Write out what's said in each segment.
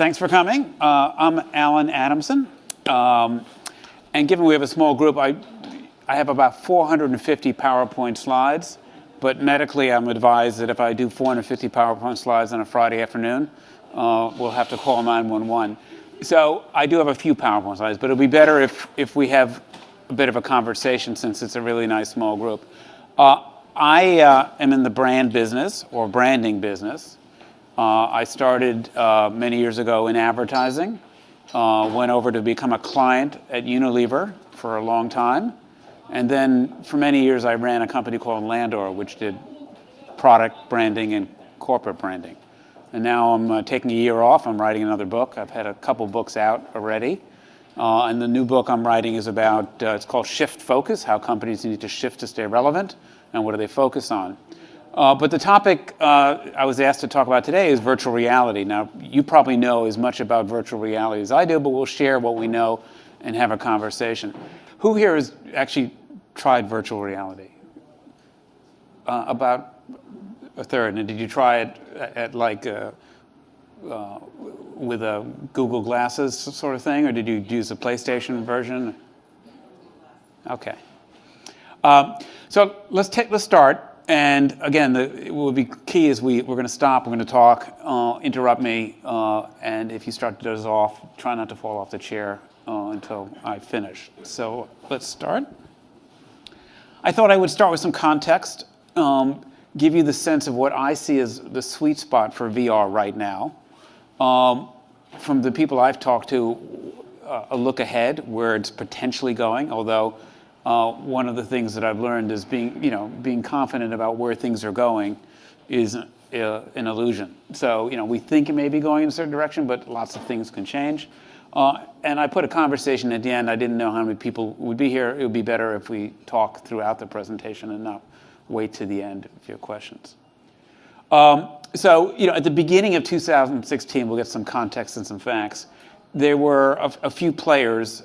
Thanks for coming. I'm Allen Adamson. And given we have a small group, I have about 450 PowerPoint slides. But medically, I'm advised that if I do 450 PowerPoint slides on a Friday afternoon, we'll have to call 911. So I do have a few PowerPoint slides, but it'll be better if we have a bit of a conversation since it's a really nice small group. I am in the brand business or branding business. I started many years ago in advertising, went over to become a client at Unilever for a long time. And then for many years, I ran a company called Landor, which did product branding and corporate branding. And now I'm taking a year off. I'm writing another book. I've had a couple books out already. And the new book I'm writing is about, it's called Shift Focus, how companies need to shift to stay relevant, and what do they focus on. But the topic I was asked to talk about today is virtual reality. Now, you probably know as much about virtual reality as I do, but we'll share what we know and have a conversation. Who here has actually tried virtual reality? About a third. And did you try it at like with a Google Glasses sort of thing, or did you use a PlayStation version? Okay. So let's start. And again, what will be key is we're going to stop, we're going to talk, interrupt me, and if you start to doze off, try not to fall off the chair until I finish. So let's start. I thought I would start with some context, give you the sense of what I see as the sweet spot for VR right now. From the people I've talked to, a look ahead where it's potentially going, although one of the things that I've learned is being confident about where things are going is an illusion. So, we think it may be going in a certain direction, but lots of things can change. And I put a conversation at the end. I didn't know how many people would be here. It would be better if we talk throughout the presentation and not wait to the end if you have questions. So, at the beginning of 2016, we'll get some context and some facts. There were a few players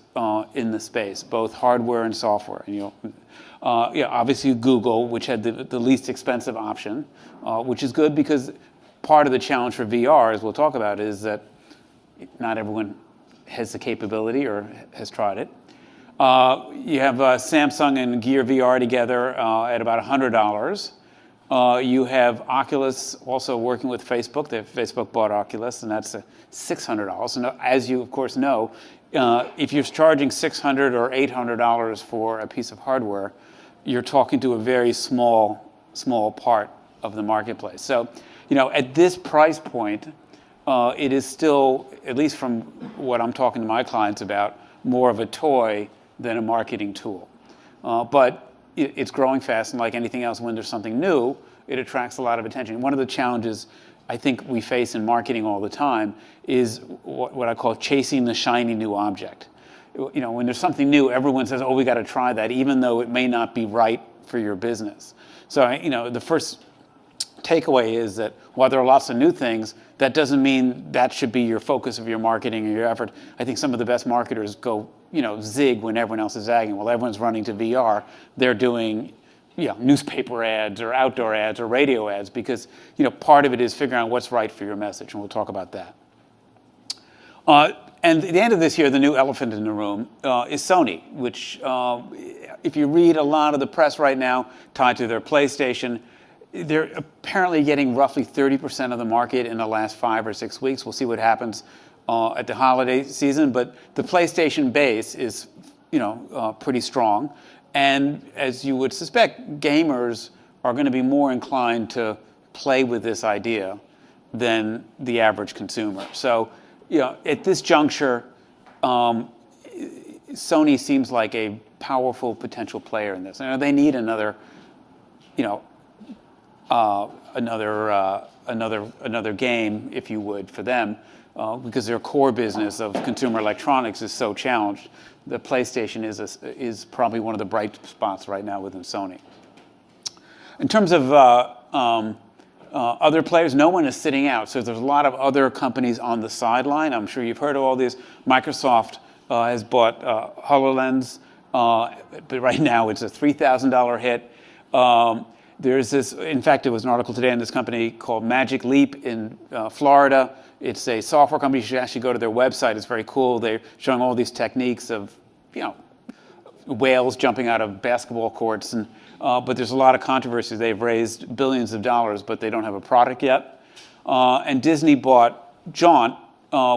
in the space, both hardware and software. And, obviously Google, which had the least expensive option, which is good because part of the challenge for VR, as we'll talk about, is that not everyone has the capability or has tried it. You have Samsung and Gear VR together at about $100. You have Oculus also working with Facebook. Facebook bought Oculus, and that's $600. And as you, of course, know, if you're charging $600 or $800 for a piece of hardware, you're talking to a very small part of the marketplace. So, at this price point, it is still, at least from what I'm talking to my clients about, more of a toy than a marketing tool. But it's growing fast, and like anything else, when there's something new, it attracts a lot of attention. One of the challenges I think we face in marketing all the time is what I call chasing the shiny new object. When there's something new, everyone says, "Oh, we got to try that," even though it may not be right for your business. So, the first takeaway is that while there are lots of new things, that doesn't mean that should be your focus of your marketing or your effort. I think some of the best marketers go, zig when everyone else is zagging. While everyone's running to VR, they're doing, newspaper ads or outdoor ads or radio ads because, part of it is figuring out what's right for your message, and we'll talk about that. And at the end of this year, the new elephant in the room is Sony, which, if you read a lot of the press right now tied to their PlayStation, they're apparently getting roughly 30% of the market in the last 5 or 6 weeks. We'll see what happens at the holiday season, but the PlayStation base is, pretty strong. And as you would suspect, gamers are going to be more inclined to play with this idea than the average consumer. So, at this juncture, Sony seems like a powerful potential player in this. They need another game, if you would, for them, because their core business of consumer electronics is so challenged. The PlayStation is probably one of the bright spots right now within Sony. In terms of other players, no one is sitting out. So there's a lot of other companies on the sideline. I'm sure you've heard of all these. Microsoft has bought HoloLens, but right now it's a $3,000 hit. There's this, in fact, there was an article today on this company called Magic Leap in Florida. It's a software company. You should actually go to their website. It's very cool. They're showing all these techniques of, whales jumping out of basketball courts. But there's a lot of controversy. They've raised billions of dollars, but they don't have a product yet. And Disney bought Jaunt,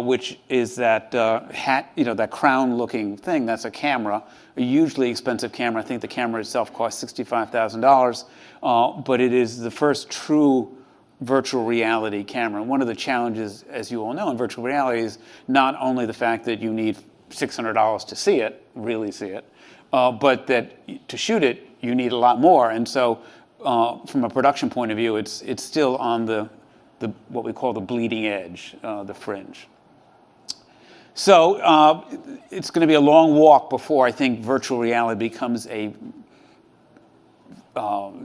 which is that hat, that crown-looking thing. That's a camera, a hugely expensive camera. I think the camera itself costs $65,000, but it is the first true virtual reality camera. And one of the challenges, as you all know, in virtual reality is not only the fact that you need $600 to see it, really see it, but that to shoot it, you need a lot more. And so from a production point of view, it's still on the what we call the bleeding edge, the fringe. So it's going to be a long walk before I think virtual reality becomes a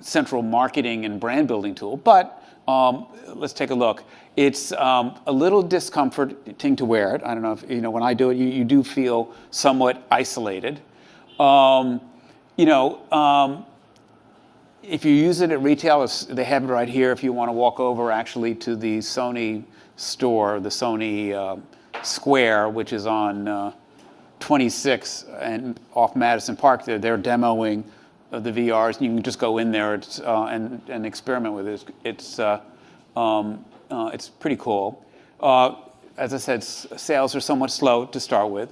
central marketing and brand building tool. But let's take a look. It's a little discomforting to wear it. I don't know if, when I do it, you do feel somewhat isolated. If you use it at retail, they have it right here if you want to walk over actually to the Sony store, the Sony Square, which is on 26 and off Madison Park. They're demoing the VRs, and you can just go in there and experiment with it. It's pretty cool. As I said, sales are somewhat slow to start with.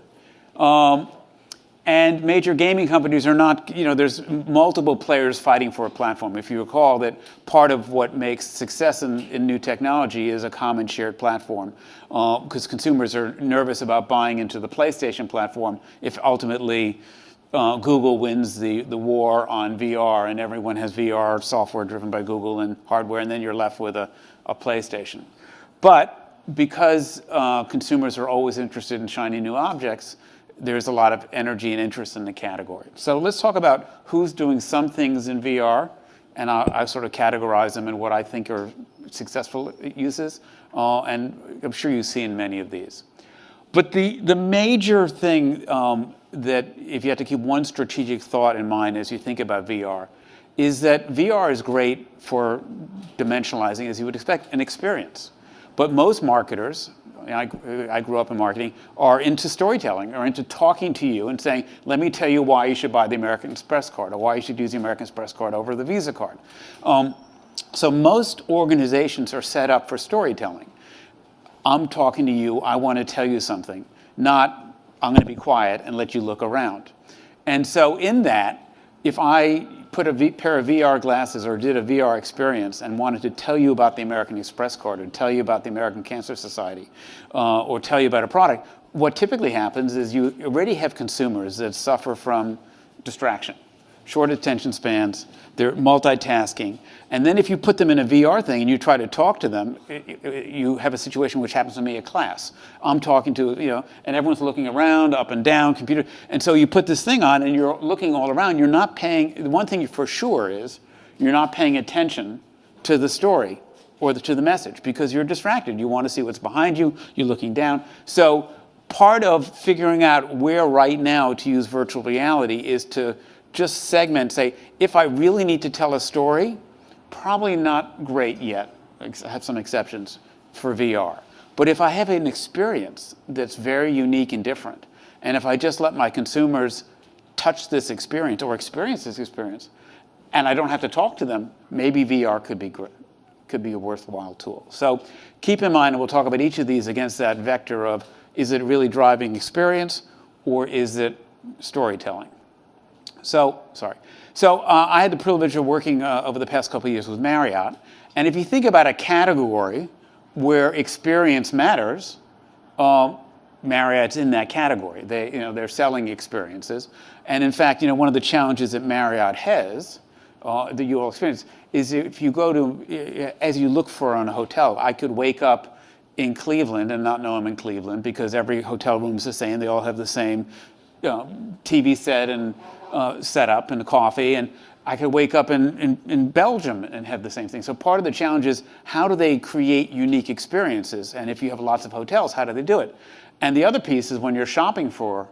And major gaming companies are not, there's multiple players fighting for a platform. If you recall that part of what makes success in new technology is a common shared platform, because consumers are nervous about buying into the PlayStation platform if ultimately Google wins the war on VR and everyone has VR software driven by Google and hardware, and then you're left with a PlayStation. But because consumers are always interested in shiny new objects, there's a lot of energy and interest in the category. So let's talk about who's doing some things in VR, and I sort of categorize them in what I think are successful uses, and I'm sure you've seen many of these. But the major thing that if you have to keep one strategic thought in mind as you think about VR, is that VR is great for dimensionalizing, as you would expect, an experience. But most marketers, I grew up in marketing, are into storytelling, or into talking to you and saying, let me tell you why you should buy the American Express card, or why you should use the American Express card over the Visa card. So most organizations are set up for storytelling. I'm talking to you, I want to tell you something, not I'm going to be quiet and let you look around. And so in that, if I put a pair of VR glasses or did a VR experience and wanted to tell you about the American Express card, or tell you about the American Cancer Society, or tell you about a product, what typically happens is you already have consumers that suffer from distraction, short attention spans, they're multitasking. And then if you put them in a VR thing and you try to talk to them, you have a situation which happens to me at class. I'm talking to, and everyone's looking around, up and down, computer. And so you put this thing on and you're looking all around. You're not paying, the one thing for sure is you're not paying attention to the story or to the message because you're distracted. You want to see what's behind you, you're looking down. So part of figuring out where right now to use virtual reality is to just segment, say, if I really need to tell a story, probably not great yet. I have some exceptions for VR. But if I have an experience that's very unique and different, and if I just let my consumers touch this experience or experience this experience, and I don't have to talk to them, maybe VR could be great, could be a worthwhile tool. So keep in mind, and we'll talk about each of these against that vector of, is it really driving experience or is it storytelling? So I had the privilege of working over the past couple of years with Marriott. And if you think about a category where experience matters, Marriott's in that category. They're selling experiences. And in fact, one of the challenges that Marriott has, that you all experience, is if you go to, as you look for on a hotel, I could wake up in Cleveland and not know I'm in Cleveland because every hotel room is the same. They all have the same TV set and setup and coffee, and I could wake up in Belgium and have the same thing. So part of the challenge is how do they create unique experiences? And if you have lots of hotels, how do they do it? And the other piece is when you're shopping for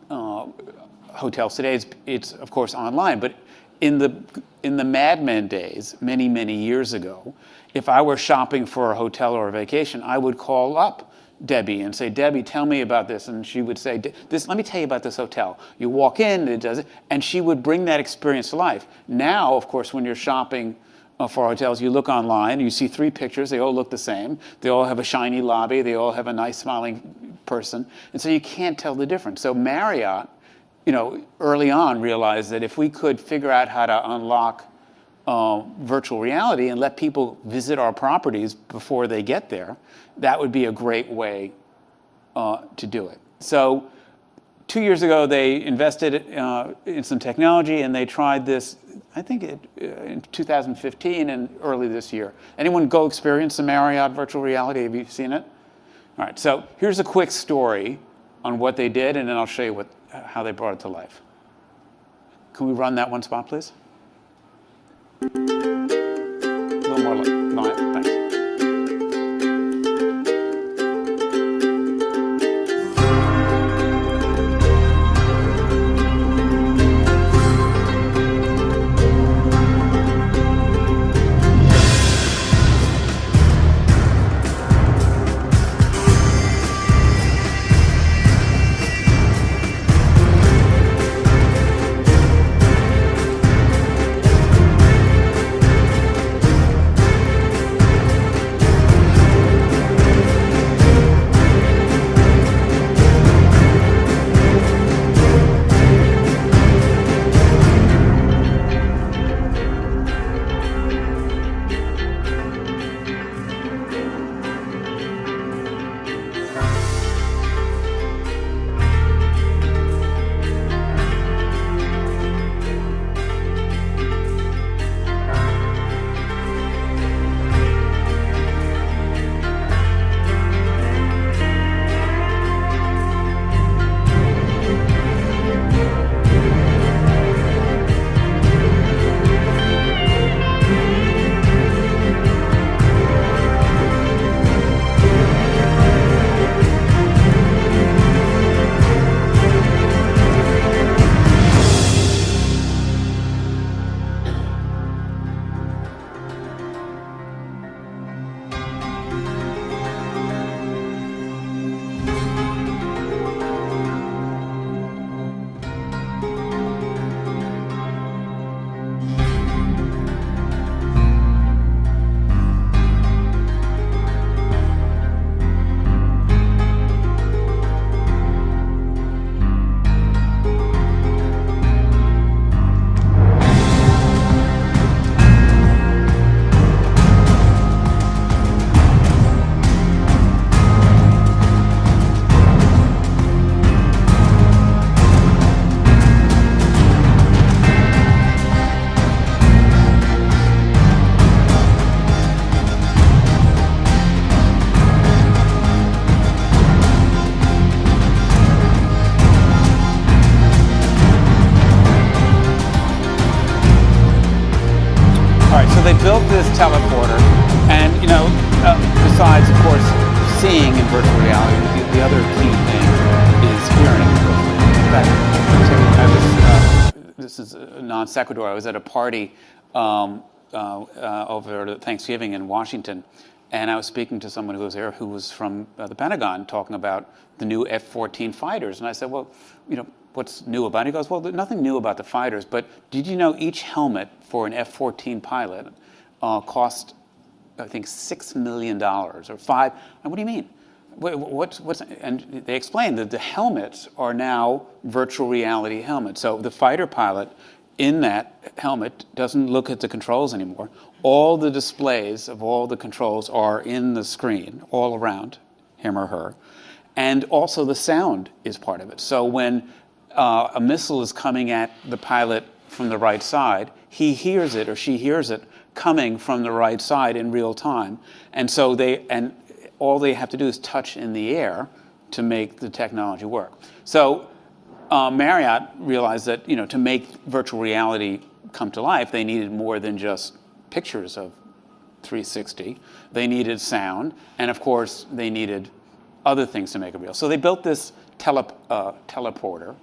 hotels today, it's of course online, but in the Mad Men days, many, many years ago, if I were shopping for a hotel or a vacation, I would call up Debbie and say, Debbie, tell me about this. And she would say, let me tell you about this hotel. You walk in, it does it, and she would bring that experience to life. Now, of course, when you're shopping for hotels, you look online, you see 3 pictures, they all look the same. They all have a shiny lobby, they all have a nice smiling person. And so you can't tell the difference. So Marriott, early on realized that if we could figure out how to unlock virtual reality and let people visit our properties before they get there, that would be a great way to do it. So 2 years ago, they invested in some technology, and they tried this, I think in 2015 and early this year. Anyone go experience the Marriott virtual reality? Have you seen it? All right, so here's a quick story on what they did, and then I'll show you how they brought it to life. Can we run that one spot, please? A little more live, thanks. Built this teleporter, and besides, of course, seeing in virtual reality, the other key thing is hearing. In fact, this is a non sequitur. I was at a party over Thanksgiving in Washington, and I was speaking to someone who was there who was from the Pentagon, talking about the new F-14 fighters, and I said, well, what's new about it? He goes, well, there's nothing new about the fighters, but did you know each helmet for an F-14 pilot cost, I think, $6 million or $5. And what do you mean? And they explained that the helmets are now virtual reality helmets. So the fighter pilot in that helmet doesn't look at the controls anymore. All the displays of all the controls are in the screen all around him or her. And also the sound is part of it. So when a missile is coming at the pilot from the right side, he hears it or she hears it coming from the right side in real time. And so all they have to do is touch in the air to make the technology work. So Marriott realized that to make virtual reality come to life, they needed more than just pictures of 360. They needed sound, and of course they needed other things to make it real. So they built this teleporter.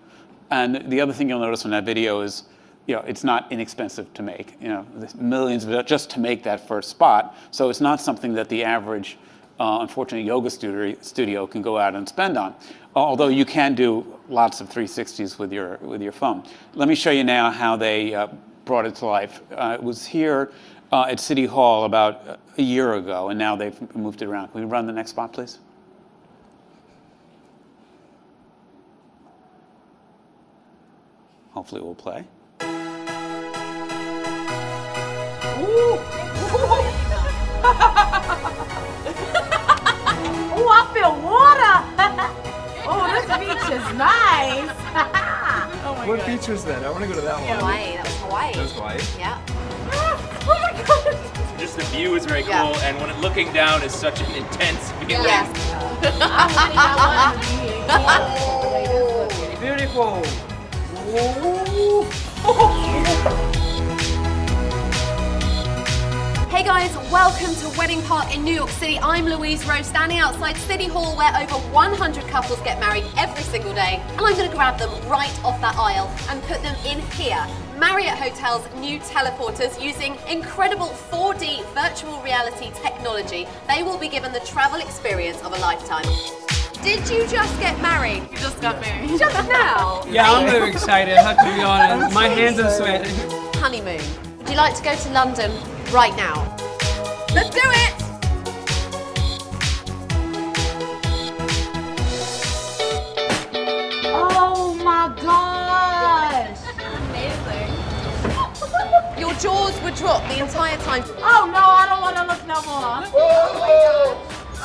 And the other thing you'll notice in that video is it's not inexpensive to make. There's millions of it just to make that first spot. So it's not something that the average, unfortunately, yoga studio can go out and spend on. Although you can do lots of 360s with your phone. Let me show you now how they brought it to life. It was here at City Hall about a year ago, and now they've moved it around. Can we run the next spot, please? Hopefully it will play. Oh, I feel water. Oh, this beach is nice. Oh my what beach was that? I want to go to that one. Hawaii. That was Hawaii. That was Hawaii? Yeah. Oh my God. Just the view is very cool, and when it, looking down is such an intense feeling. Yeah. Beautiful. Hey guys, welcome to Wedding Park in New York City. I'm Louise Rose, standing outside City Hall where over 100 couples get married every single day. And I'm going to grab them right off that aisle and put them in here. Marriott Hotel's new teleporters using incredible 4D virtual reality technology. They will be given the travel experience of a lifetime. Did you just get married? You just got married. Just now? Yeah, I'm very excited, I have to be honest. My hands are sweating. Honeymoon. Would you like to go to London right now? Let's do it! Oh my gosh. Amazing. Your jaws would drop the entire time. Oh no, I don't want to look no more.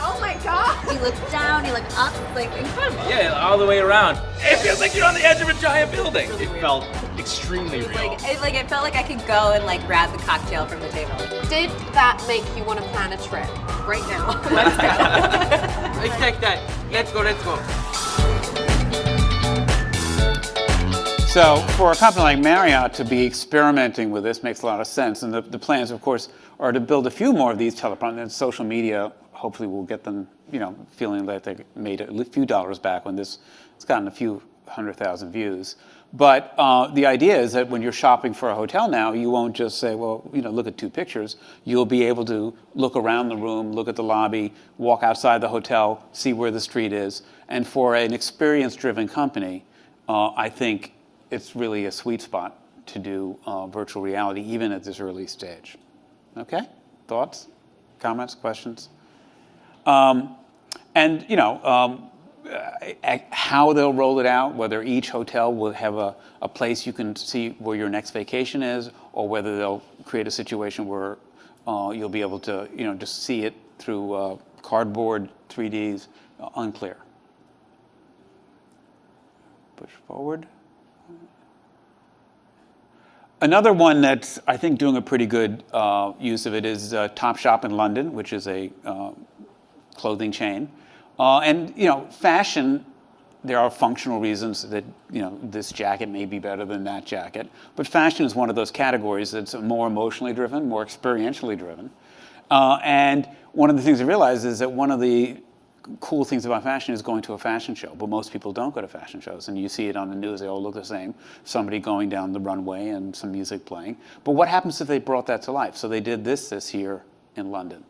Oh my god! You look down, you look up, like incredible. Yeah, all the way around. It feels like you're on the edge of a giant building. It felt extremely real. It felt like I could go and grab the cocktail from the table. Did that make you want to plan a trip? Right now. Let's go. Let's take that. Let's go. So for a company like Marriott to be experimenting with this makes a lot of sense. And the plans, of course, are to build a few more of these teleprompters. And social media hopefully will get them, feeling like they made a few dollars back when it's gotten a few 100,000 views. But the idea is that when you're shopping for a hotel now, you won't just say, well, look at two pictures. You'll be able to look around the room, look at the lobby, walk outside the hotel, see where the street is. And for an experience-driven company, I think it's really a sweet spot to do virtual reality, even at this early stage. Okay? Thoughts, comments, questions? How they'll roll it out, whether each hotel will have a place you can see where your next vacation is, or whether they'll create a situation where you'll be able to, just see it through cardboard 3Ds, unclear. Push forward. Another one that's, I think, doing a pretty good use of it is Topshop in London, which is a clothing chain. Fashion, there are functional reasons that, this jacket may be better than that jacket. But fashion is one of those categories that's more emotionally driven, more experientially driven. And one of the things I realized is that one of the cool things about fashion is going to a fashion show, but most people don't go to fashion shows, and you see it on the news, they all look the same, somebody going down the runway and some music playing. But what happens if they brought that to life? So they did this year in London.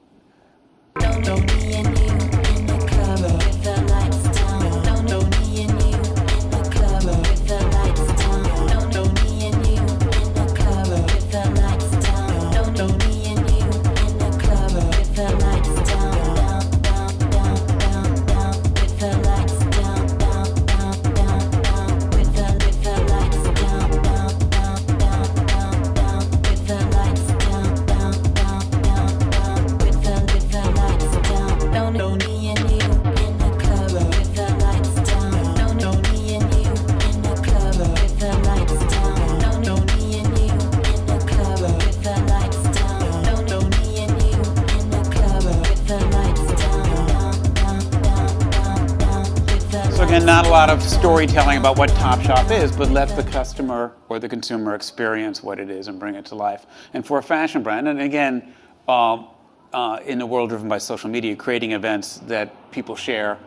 And not a lot of storytelling about what Topshop is, but let the customer or the consumer experience what it is and bring it to life. And for a fashion brand, and again, in a world driven by social media, creating events that people share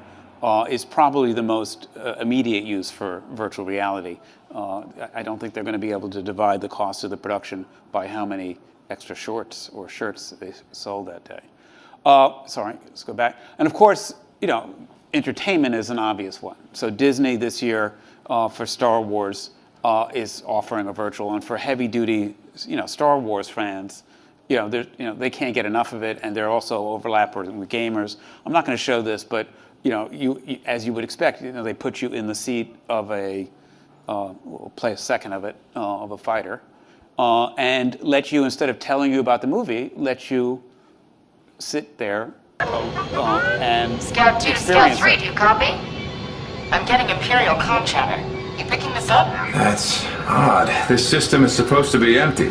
is probably the most immediate use for virtual reality. I don't think they're going to be able to divide the cost of the production by how many extra shorts or shirts they sold that day. Sorry, let's go back. And of course, entertainment is an obvious one. So Disney this year for Star Wars is offering a virtual, and for heavy-duty, Star Wars fans, they can't get enough of it, and they're also overlapping with gamers. I'm not going to show this, but you, as you would expect, they put you in the seat of we'll play a second of it, of a fighter, and let you, instead of telling you about the movie, let you sit there and Scout 2, Scout 3, do you copy? I'm getting Imperial comm chatter. You picking this up? That's odd. This system is supposed to be empty.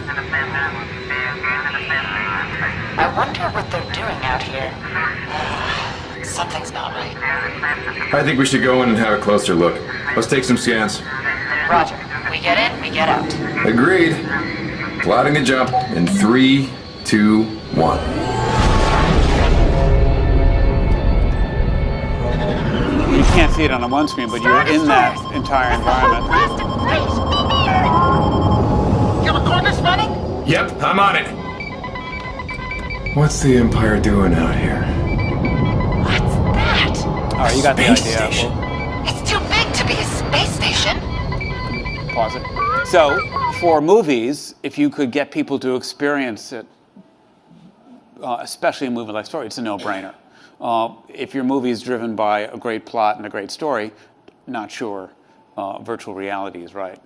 I wonder what they're doing out here. Something's not right. I think we should go in and have a closer look. Let's take some scans. Roger. We get in, we get out. Agreed. Plotting the jump in 3, 2, 1. You can't see it on the one screen, but you're in that entire environment. You record this running? Yep, I'm on it. What's the Empire doing out here? What's that? All right, you got the Space idea. station. It's too big to be a space station. Pause it. So, for movies, if you could get people to experience it, especially a movie like Story, it's a no-brainer. If your movie is driven by a great plot and a great story, not sure virtual reality is right.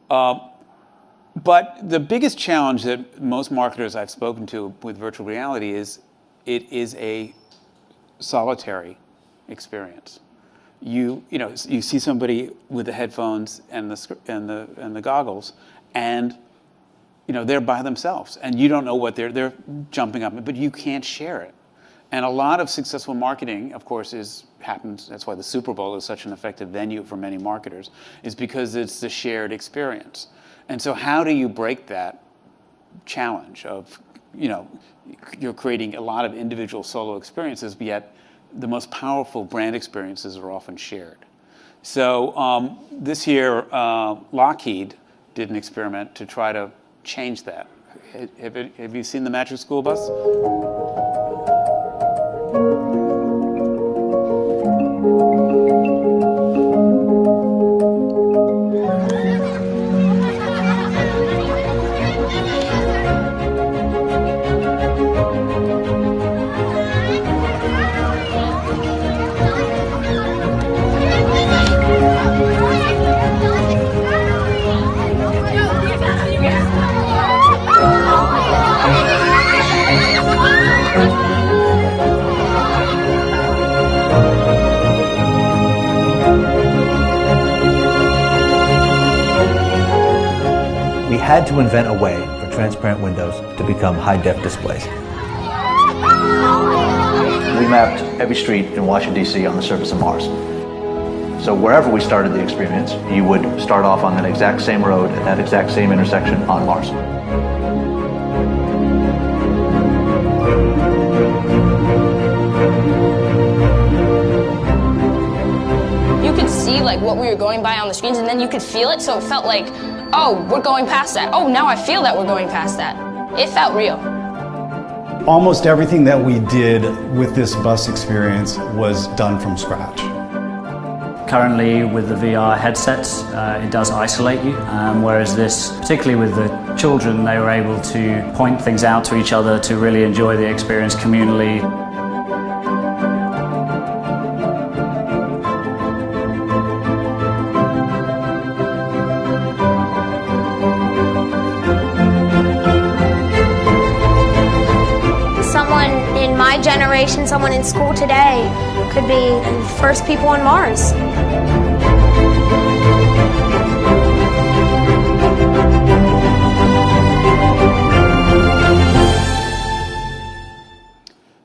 But the biggest challenge that most marketers I've spoken to with virtual reality is it is a solitary experience. You see somebody with the headphones and the goggles, and they're by themselves, and you don't know what they're jumping up, but you can't share it. And a lot of successful marketing, of course, happens. That's why the Super Bowl is such an effective venue for many marketers, is because it's the shared experience. And so, how do you break that challenge of, you're creating a lot of individual solo experiences, but yet the most powerful brand experiences are often shared. So this year, Lockheed did an experiment to try to change that. Have you seen the Magic School Bus? We had to invent a way for transparent windows to become high-def displays. We mapped every street in Washington, D.C. on the surface of Mars. So wherever we started the experience, you would start off on that exact same road at that exact same intersection on Mars. You could see what we were going by on the screens, and then you could feel it, so it felt like, oh, we're going past that. Oh, now I feel that we're going past that. It felt real. Almost everything that we did with this bus experience was done from scratch. Currently, with the VR headsets, it does isolate you, whereas this, particularly with the children, they were able to point things out to each other to really enjoy the experience communally. Generation, someone in school today could be the first people on Mars.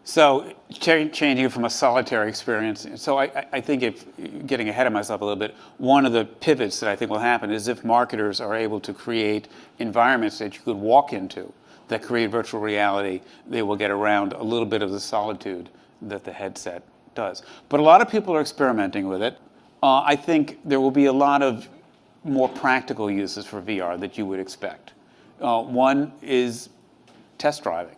So changing it from a solitary experience. So I think, if getting ahead of myself a little bit, one of the pivots that I think will happen is if marketers are able to create environments that you could walk into that create virtual reality, they will get around a little bit of the solitude that the headset does. But a lot of people are experimenting with it. I think there will be a lot of more practical uses for VR that you would expect. One is test driving.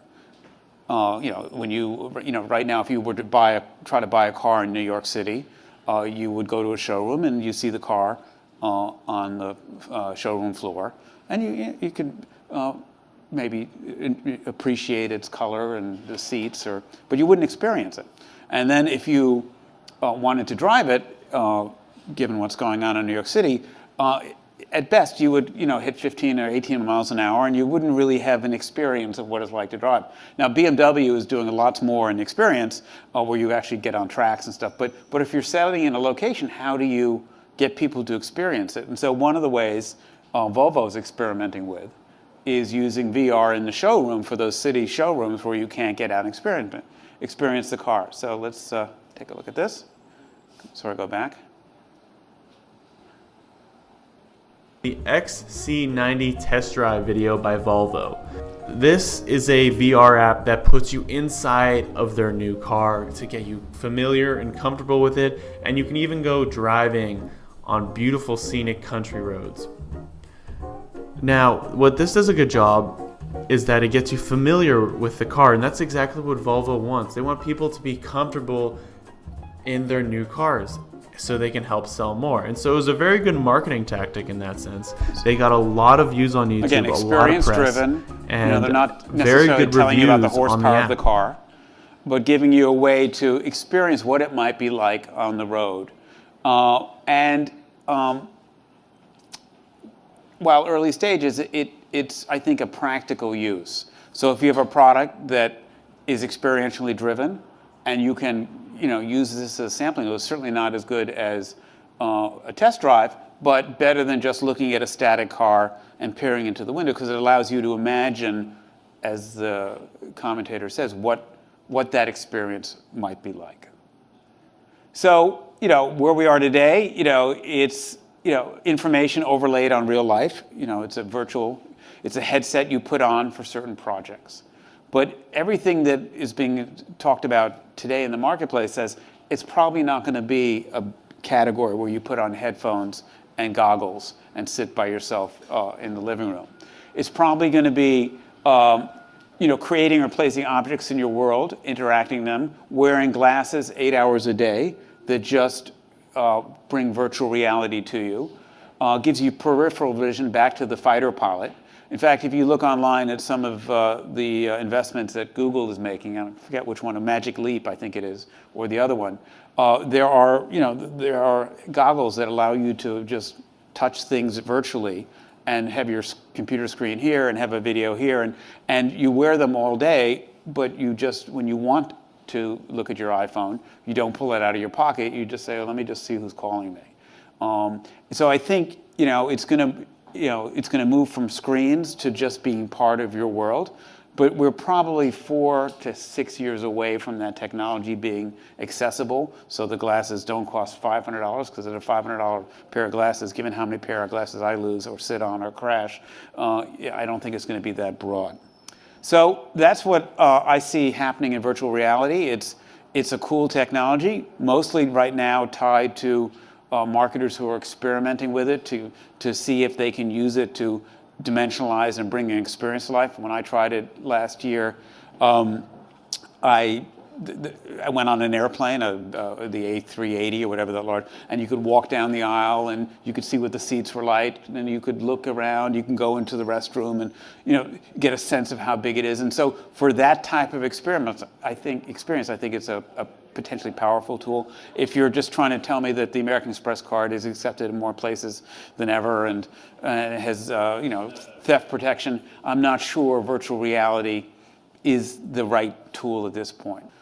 When right now, if you were to try to buy a car in New York City, you would go to a showroom and you see the car on the showroom floor, and you could maybe appreciate its color and the seats, but you wouldn't experience it. And then if you wanted to drive it, given what's going on in New York City, at best you would hit 15 or 18 miles an hour, and you wouldn't really have an experience of what it's like to drive. Now BMW is doing a lot more in experience where you actually get on tracks and stuff. But if you're settling in a location, how do you get people to experience it? And so one of the ways Volvo is experimenting with is using VR in the showroom for those city showrooms where you can't get out and experience the car. So let's take a look at this. Sorry, go back. The XC90 test drive video by Volvo. This is a VR app that puts you inside of their new car to get you familiar and comfortable with it, and you can even go driving on beautiful scenic country roads. Now, what this does a good job is that it gets you familiar with the car, and that's exactly what Volvo wants. They want people to be comfortable in their new cars so they can help sell more. And so it was a very good marketing tactic in that sense. They got a lot of views on YouTube, Again, a lot of press, experience-driven. and they're not very necessarily good telling you reviews about the horsepower of the car, but giving you a way to experience what it might be like on the road. While early stages, it's I think a practical use. So if you have a product that is experientially driven, and you can use this as sampling, it was certainly not as good as a test drive, but better than just looking at a static car and peering into the window, because it allows you to imagine, as the commentator says, what that experience might be like. So where we are today, it's information overlaid on real life. It's a headset you put on for certain projects. But everything that is being talked about today in the marketplace says it's probably not going to be a category where you put on headphones and goggles and sit by yourself in the living room. It's probably going to be creating or placing objects in your world, interacting them, wearing glasses 8 hours a day that just bring virtual reality to you, gives you peripheral vision back to the fighter pilot. In fact, if you look online at some of the investments that Google is making, I forget which one, a Magic Leap, I think it is, or the other one, there are goggles that allow you to just touch things virtually and have your computer screen here and have a video here, and you wear them all day, but you just, when you want to look at your iPhone, you don't pull it out of your pocket, you just say, let me just see who's calling me. So I think it's going to move from screens to just being part of your world, but we're probably 4 to 6 years away from that technology being accessible, so the glasses don't cost $500, because at a $500 pair of glasses, given how many pair of glasses I lose or sit on or crash, I don't think it's going to be that broad. So that's what I see happening in virtual reality. It's a cool technology, mostly right now tied to marketers who are experimenting with it to see if they can use it to dimensionalize and bring an experience to life. When I tried it last year, I went on an airplane, the A380 or whatever that large, and you could walk down the aisle and you could see what the seats were like, and then you could look around, you can go into the restroom and get a sense of how big it is. And so for that type of experience, I think it's a potentially powerful tool. If you're just trying to tell me that the American Express card is accepted in more places than ever and has theft protection, I'm not sure virtual reality is the right tool at this point.